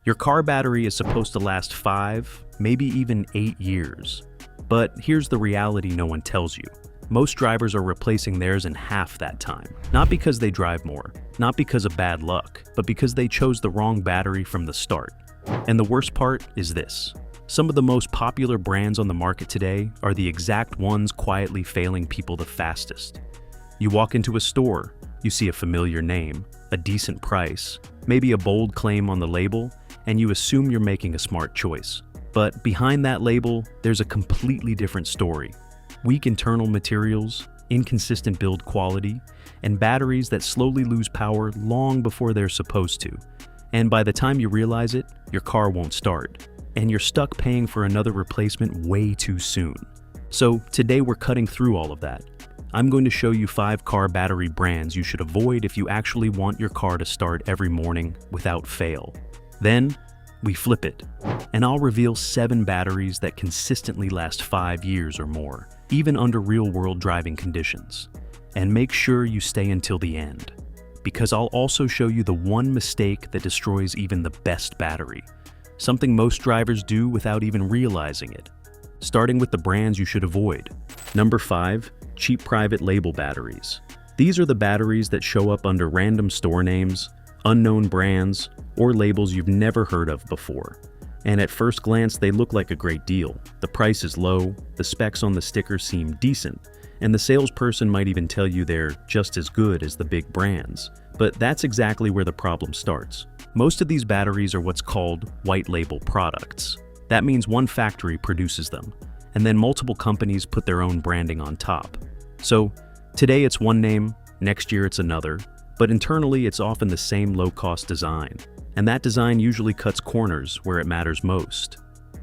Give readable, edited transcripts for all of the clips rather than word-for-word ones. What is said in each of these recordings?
Your car battery is supposed to last 5, maybe even 8 years. But here's the reality no one tells you. Most drivers are replacing theirs in half that time. Not because they drive more, not because of bad luck, but because they chose the wrong battery from the start. And the worst part is this. Some of the most popular brands on the market today are the exact ones quietly failing people the fastest. You walk into a store, you see a familiar name, a decent price, maybe a bold claim on the label, and you assume you're making a smart choice. But behind that label, there's a completely different story. Weak internal materials, inconsistent build quality, and batteries that slowly lose power long before they're supposed to. And by the time you realize it, your car won't start, and you're stuck paying for another replacement way too soon. So today we're cutting through all of that. I'm going to show you 5 car battery brands you should avoid if you actually want your car to start every morning without fail. Then, we flip it, and I'll reveal 7 batteries that consistently last 5 years or more, even under real-world driving conditions. And make sure you stay until the end, because I'll also show you the one mistake that destroys even the best battery, something most drivers do without even realizing it. Starting with the brands you should avoid. Number 5, cheap private label batteries. These are the batteries that show up under random store names, unknown brands, or labels you've never heard of before. And at first glance, they look like a great deal. The price is low, the specs on the sticker seem decent, and the salesperson might even tell you they're just as good as the big brands. But that's exactly where the problem starts. Most of these batteries are what's called white label products. That means one factory produces them, and then multiple companies put their own branding on top. So today it's one name, next year it's another, but internally it's often the same low-cost design. And that design usually cuts corners where it matters most.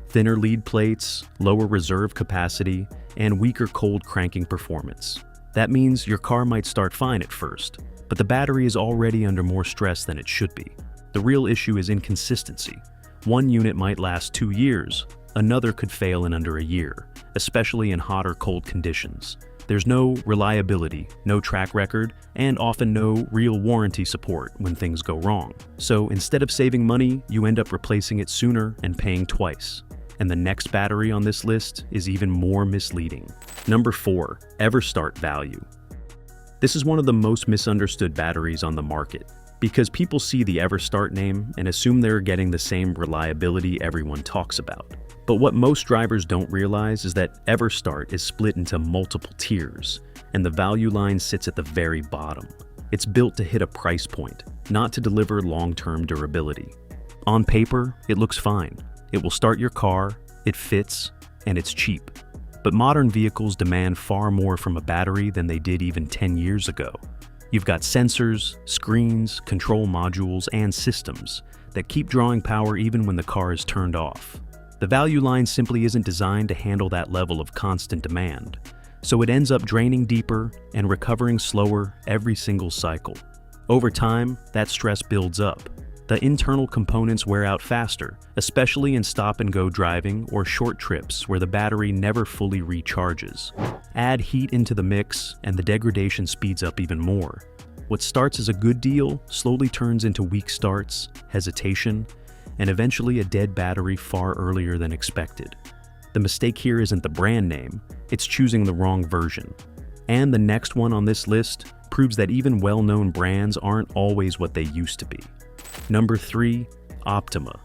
Thinner lead plates, lower reserve capacity, and weaker cold cranking performance. That means your car might start fine at first, but the battery is already under more stress than it should be. The real issue is inconsistency. One unit might last 2 years, another could fail in under a year, especially in hot or cold conditions. There's no reliability, no track record, and often no real warranty support when things go wrong. So instead of saving money, you end up replacing it sooner and paying twice. And the next battery on this list is even more misleading. Number 4, EverStart value. This is one of the most misunderstood batteries on the market, because people see the EverStart name and assume they're getting the same reliability everyone talks about. But what most drivers don't realize is that EverStart is split into multiple tiers, and the value line sits at the very bottom. It's built to hit a price point, not to deliver long-term durability. On paper, it looks fine. It will start your car, it fits, and it's cheap. But modern vehicles demand far more from a battery than they did even 10 years ago. You've got sensors, screens, control modules, and systems that keep drawing power even when the car is turned off. The value line simply isn't designed to handle that level of constant demand, so it ends up draining deeper and recovering slower every single cycle. Over time, that stress builds up. The internal components wear out faster, especially in stop-and-go driving or short trips where the battery never fully recharges. Add heat into the mix, and the degradation speeds up even more. What starts as a good deal slowly turns into weak starts, hesitation, and eventually a dead battery far earlier than expected. The mistake here isn't the brand name, it's choosing the wrong version. And the next one on this list proves that even well-known brands aren't always what they used to be. Number 3, Optima.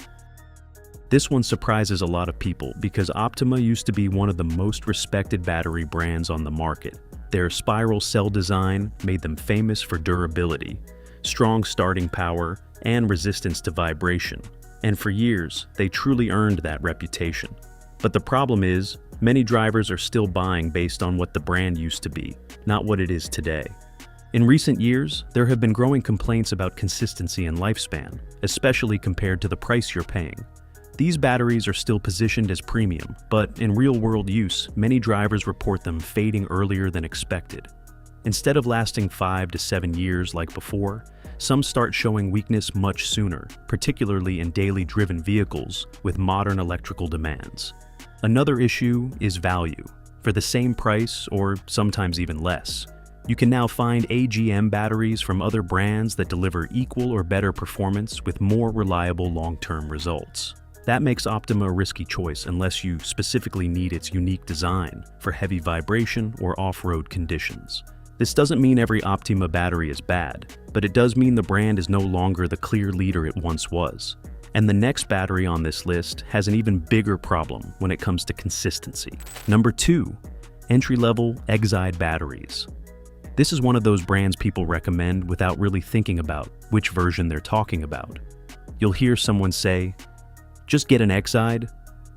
This one surprises a lot of people because Optima used to be one of the most respected battery brands on the market. Their spiral cell design made them famous for durability, strong starting power, and resistance to vibration. And for years, they truly earned that reputation. But the problem is, many drivers are still buying based on what the brand used to be, not what it is today. In recent years, there have been growing complaints about consistency and lifespan, especially compared to the price you're paying. These batteries are still positioned as premium, but in real-world use, many drivers report them fading earlier than expected. Instead of lasting 5 to 7 years like before, some start showing weakness much sooner, particularly in daily driven vehicles with modern electrical demands. Another issue is value. For the same price, or sometimes even less, You can now find AGM batteries from other brands that deliver equal or better performance with more reliable long-term results. That makes Optima a risky choice unless you specifically need its unique design for heavy vibration or off-road conditions. This doesn't mean every Optima battery is bad, but it does mean the brand is no longer the clear leader it once was. And the next battery on this list has an even bigger problem when it comes to consistency. Number 2, entry-level Exide batteries. This is one of those brands people recommend without really thinking about which version they're talking about. You'll hear someone say, just get an Exide,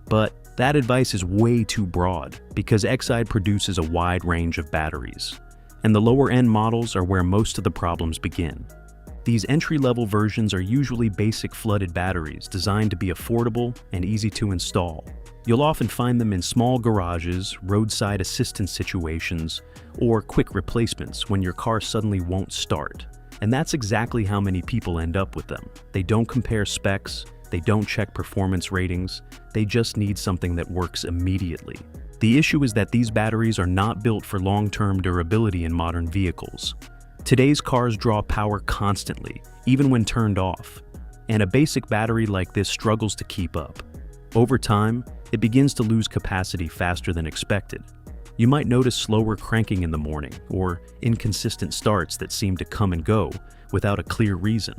but that advice is way too broad because Exide produces a wide range of batteries, and the lower-end models are where most of the problems begin. These entry-level versions are usually basic flooded batteries designed to be affordable and easy to install. You'll often find them in small garages, roadside assistance situations, or quick replacements when your car suddenly won't start. And that's exactly how many people end up with them. They don't compare specs, they don't check performance ratings, they just need something that works immediately. The issue is that these batteries are not built for long-term durability in modern vehicles. Today's cars draw power constantly, even when turned off, and a basic battery like this struggles to keep up. Over time, it begins to lose capacity faster than expected. You might notice slower cranking in the morning or inconsistent starts that seem to come and go without a clear reason.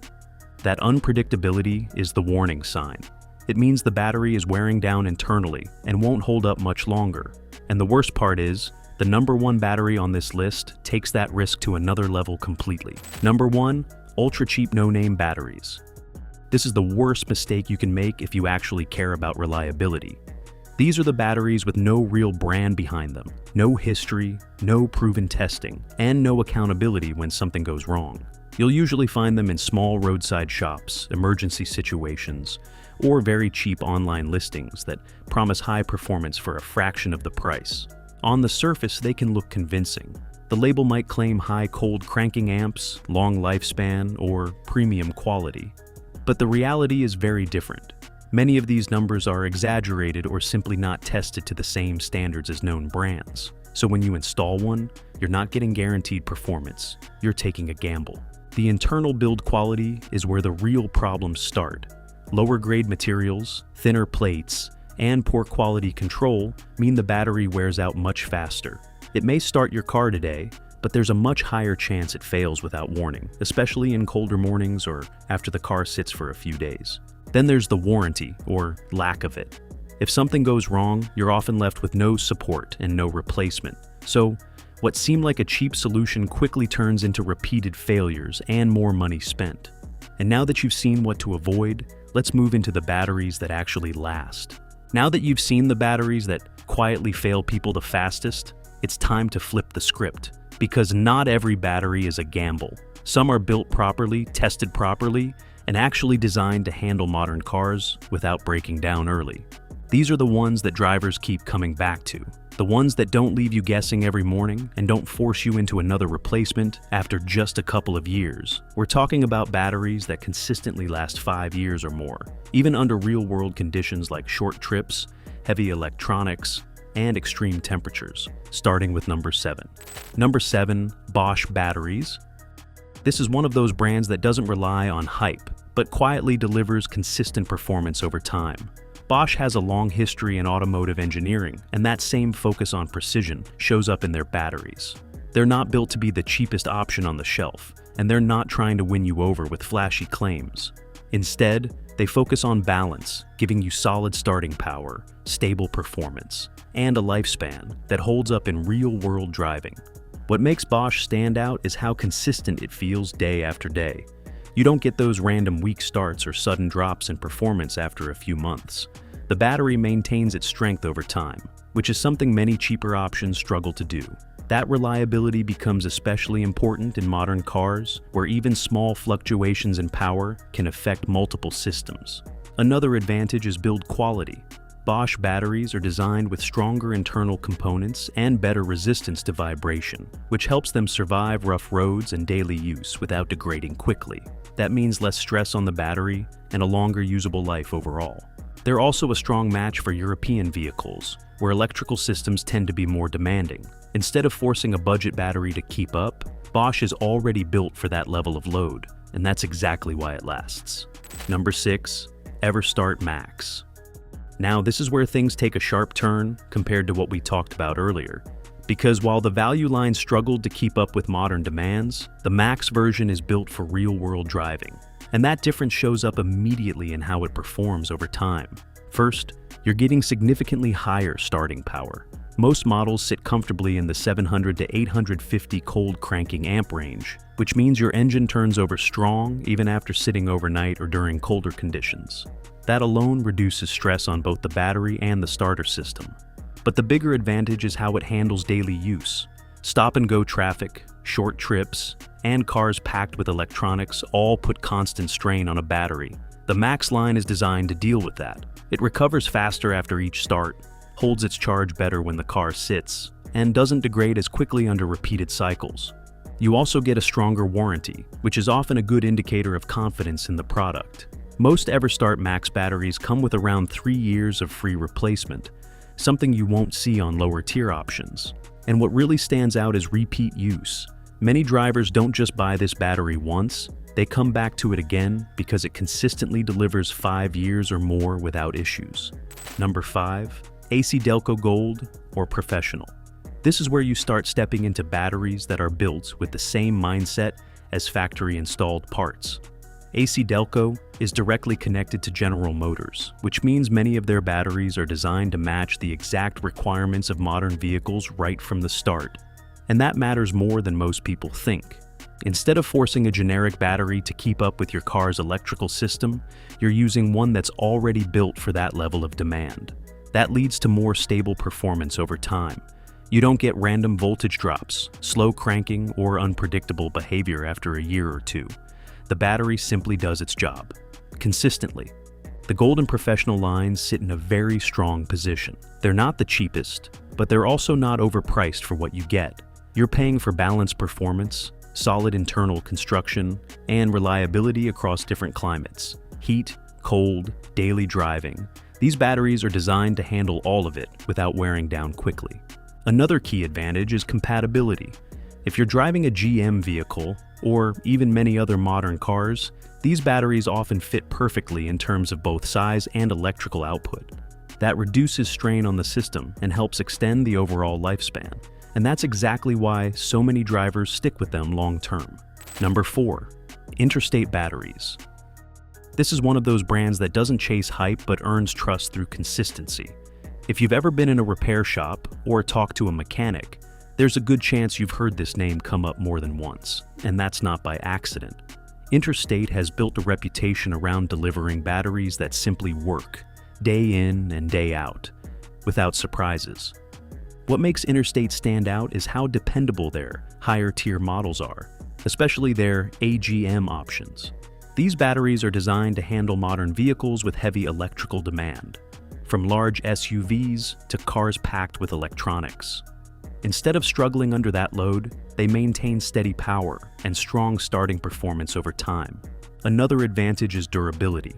That unpredictability is the warning sign. It means the battery is wearing down internally and won't hold up much longer. And the worst part is, the number 1 battery on this list takes that risk to another level completely. Number 1, ultra-cheap no-name batteries. This is the worst mistake you can make if you actually care about reliability. These are the batteries with no real brand behind them, no history, no proven testing, and no accountability when something goes wrong. You'll usually find them in small roadside shops, emergency situations, or very cheap online listings that promise high performance for a fraction of the price. On the surface, they can look convincing. The label might claim high cold cranking amps, long lifespan, or premium quality. But the reality is very different. Many of these numbers are exaggerated or simply not tested to the same standards as known brands. So when you install one, you're not getting guaranteed performance, you're taking a gamble. The internal build quality is where the real problems start. Lower grade materials, thinner plates, and poor quality control mean the battery wears out much faster. It may start your car today, but there's a much higher chance it fails without warning, especially in colder mornings or after the car sits for a few days. Then there's the warranty, or lack of it. If something goes wrong, you're often left with no support and no replacement. So, what seemed like a cheap solution quickly turns into repeated failures and more money spent. And now that you've seen what to avoid, let's move into the batteries that actually last. Now that you've seen the batteries that quietly fail people the fastest, it's time to flip the script. Because not every battery is a gamble. Some are built properly, tested properly, and actually designed to handle modern cars without breaking down early. These are the ones that drivers keep coming back to. The ones that don't leave you guessing every morning and don't force you into another replacement after just a couple of years. We're talking about batteries that consistently last 5 years or more, even under real-world conditions like short trips, heavy electronics, and extreme temperatures, starting with number 7. Number 7, Bosch batteries. This is one of those brands that doesn't rely on hype, but quietly delivers consistent performance over time. Bosch has a long history in automotive engineering, and that same focus on precision shows up in their batteries. They're not built to be the cheapest option on the shelf, and they're not trying to win you over with flashy claims. Instead, they focus on balance, giving you solid starting power, stable performance, and a lifespan that holds up in real-world driving. What makes Bosch stand out is how consistent it feels day after day. You don't get those random weak starts or sudden drops in performance after a few months. The battery maintains its strength over time, which is something many cheaper options struggle to do. That reliability becomes especially important in modern cars, where even small fluctuations in power can affect multiple systems. Another advantage is build quality. Bosch batteries are designed with stronger internal components and better resistance to vibration, which helps them survive rough roads and daily use without degrading quickly. That means less stress on the battery and a longer usable life overall. They're also a strong match for European vehicles, where electrical systems tend to be more demanding. Instead of forcing a budget battery to keep up, Bosch is already built for that level of load, and that's exactly why it lasts. Number 6. Everstart Max. Now, this is where things take a sharp turn compared to what we talked about earlier. Because while the value line struggled to keep up with modern demands, the Max version is built for real-world driving. And that difference shows up immediately in how it performs over time. First, you're getting significantly higher starting power. Most models sit comfortably in the 700 to 850 cold cranking amp range, which means your engine turns over strong even after sitting overnight or during colder conditions. That alone reduces stress on both the battery and the starter system. But the bigger advantage is how it handles daily use. Stop-and-go traffic, short trips, and cars packed with electronics all put constant strain on a battery. The Max line is designed to deal with that. It recovers faster after each start, holds its charge better when the car sits, and doesn't degrade as quickly under repeated cycles. You also get a stronger warranty, which is often a good indicator of confidence in the product. Most Everstart Max batteries come with around 3 years of free replacement, something you won't see on lower-tier options. And what really stands out is repeat use. Many drivers don't just buy this battery once, they come back to it again because it consistently delivers 5 years or more without issues. Number 5. AC Delco Gold or Professional. This is where you start stepping into batteries that are built with the same mindset as factory-installed parts. AC Delco is directly connected to General Motors, which means many of their batteries are designed to match the exact requirements of modern vehicles right from the start. And that matters more than most people think. Instead of forcing a generic battery to keep up with your car's electrical system, you're using one that's already built for that level of demand. That leads to more stable performance over time. You don't get random voltage drops, slow cranking, or unpredictable behavior after a year or two. The battery simply does its job, consistently. The Gold and Professional lines sit in a very strong position. They're not the cheapest, but they're also not overpriced for what you get. You're paying for balanced performance, solid internal construction, and reliability across different climates. Heat, cold, daily driving. These batteries are designed to handle all of it without wearing down quickly. Another key advantage is compatibility. If you're driving a GM vehicle, or even many other modern cars, these batteries often fit perfectly in terms of both size and electrical output. That reduces strain on the system and helps extend the overall lifespan. And that's exactly why so many drivers stick with them long term. Number 4. Interstate Batteries. This is one of those brands that doesn't chase hype but earns trust through consistency. If you've ever been in a repair shop or talked to a mechanic, there's a good chance you've heard this name come up more than once, and that's not by accident. Interstate has built a reputation around delivering batteries that simply work, day in and day out, without surprises. What makes Interstate stand out is how dependable their higher-tier models are, especially their AGM options. These batteries are designed to handle modern vehicles with heavy electrical demand, from large SUVs to cars packed with electronics. Instead of struggling under that load, they maintain steady power and strong starting performance over time. Another advantage is durability.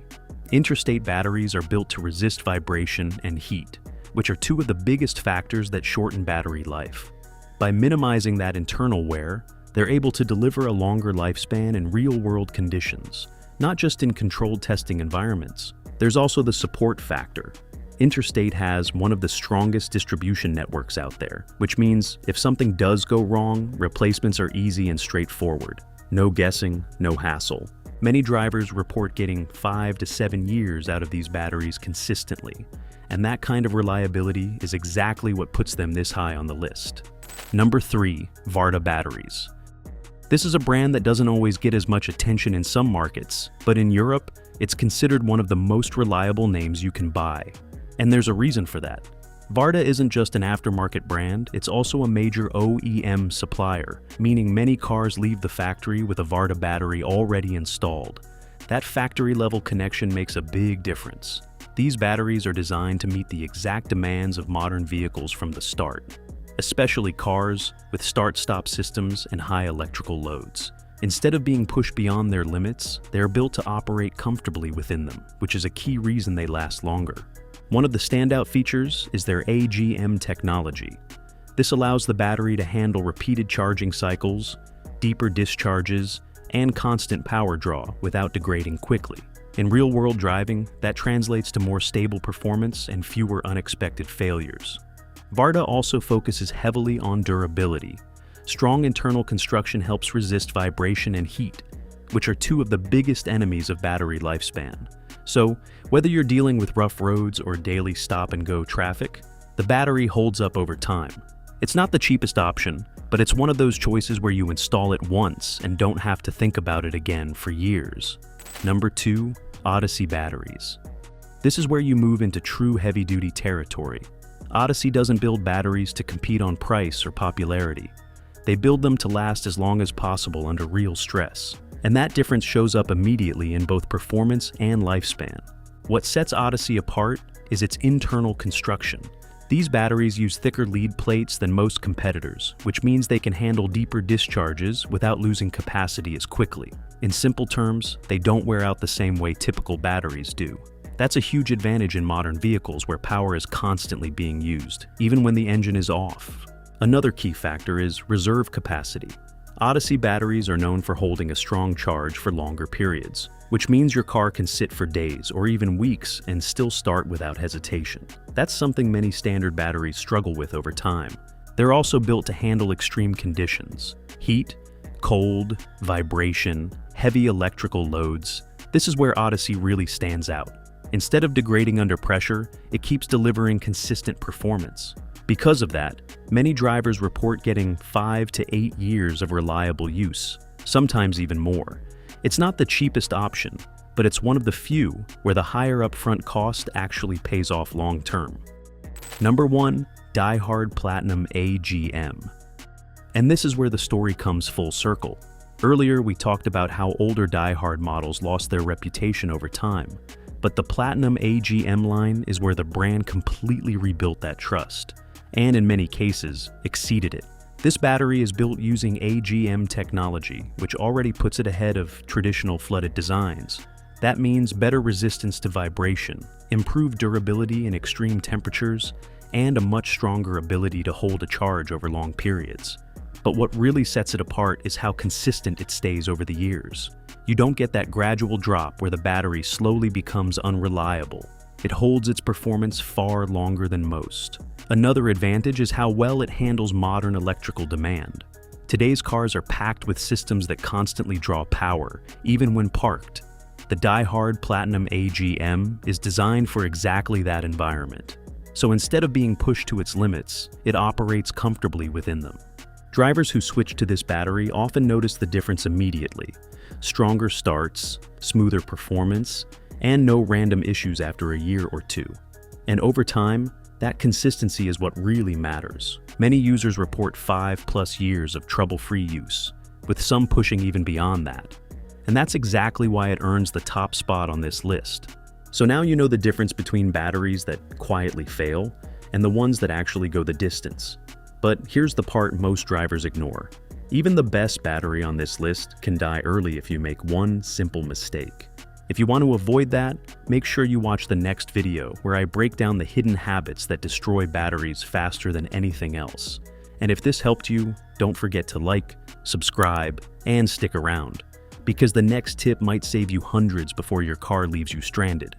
Interstate batteries are built to resist vibration and heat, which are two of the biggest factors that shorten battery life. By minimizing that internal wear, they're able to deliver a longer lifespan in real-world conditions, not just in controlled testing environments. There's also the support factor. Interstate has one of the strongest distribution networks out there, which means if something does go wrong, replacements are easy and straightforward. No guessing, no hassle. Many drivers report getting 5 to 7 years out of these batteries consistently, and that kind of reliability is exactly what puts them this high on the list. Number 3. Varta Batteries. This is a brand that doesn't always get as much attention in some markets, but in Europe, it's considered one of the most reliable names you can buy. And there's a reason for that. Varta isn't just an aftermarket brand, it's also a major OEM supplier, meaning many cars leave the factory with a Varta battery already installed. That factory-level connection makes a big difference. These batteries are designed to meet the exact demands of modern vehicles from the start, especially cars with start-stop systems and high electrical loads. Instead of being pushed beyond their limits, they are built to operate comfortably within them, which is a key reason they last longer. One of the standout features is their AGM technology. This allows the battery to handle repeated charging cycles, deeper discharges, and constant power draw without degrading quickly. In real-world driving, that translates to more stable performance and fewer unexpected failures. Varta also focuses heavily on durability. Strong internal construction helps resist vibration and heat, which are two of the biggest enemies of battery lifespan. So, whether you're dealing with rough roads or daily stop-and-go traffic, the battery holds up over time. It's not the cheapest option, but it's one of those choices where you install it once and don't have to think about it again for years. Number 2, Odyssey batteries. This is where you move into true heavy-duty territory. Odyssey doesn't build batteries to compete on price or popularity. They build them to last as long as possible under real stress. And that difference shows up immediately in both performance and lifespan. What sets Odyssey apart is its internal construction. These batteries use thicker lead plates than most competitors, which means they can handle deeper discharges without losing capacity as quickly. In simple terms, they don't wear out the same way typical batteries do. That's a huge advantage in modern vehicles where power is constantly being used, even when the engine is off. Another key factor is reserve capacity. Odyssey batteries are known for holding a strong charge for longer periods, which means your car can sit for days or even weeks and still start without hesitation. That's something many standard batteries struggle with over time. They're also built to handle extreme conditions: heat, cold, vibration, heavy electrical loads. This is where Odyssey really stands out. Instead of degrading under pressure, it keeps delivering consistent performance. Because of that, many drivers report getting 5 to 8 years of reliable use, sometimes even more. It's not the cheapest option, but it's one of the few where the higher upfront cost actually pays off long term. Number 1, Die-Hard Platinum AGM. And this is where the story comes full circle. Earlier, we talked about how older Die-Hard models lost their reputation over time, but the Platinum AGM line is where the brand completely rebuilt that trust, and in many cases, exceeded it. This battery is built using AGM technology, which already puts it ahead of traditional flooded designs. That means better resistance to vibration, improved durability in extreme temperatures, and a much stronger ability to hold a charge over long periods. But what really sets it apart is how consistent it stays over the years. You don't get that gradual drop where the battery slowly becomes unreliable. It holds its performance far longer than most. Another advantage is how well it handles modern electrical demand. Today's cars are packed with systems that constantly draw power, even when parked. The Die-Hard Platinum AGM is designed for exactly that environment. So instead of being pushed to its limits, it operates comfortably within them. Drivers who switch to this battery often notice the difference immediately: stronger starts, smoother performance, and no random issues after a year or two. And over time, that consistency is what really matters. Many users report 5+ years of trouble-free use, with some pushing even beyond that. And that's exactly why it earns the top spot on this list. So now you know the difference between batteries that quietly fail and the ones that actually go the distance. But here's the part most drivers ignore. Even the best battery on this list can die early if you make one simple mistake. If you want to avoid that, make sure you watch the next video where I break down the hidden habits that destroy batteries faster than anything else. And if this helped you, don't forget to like, subscribe, and stick around, because the next tip might save you hundreds before your car leaves you stranded.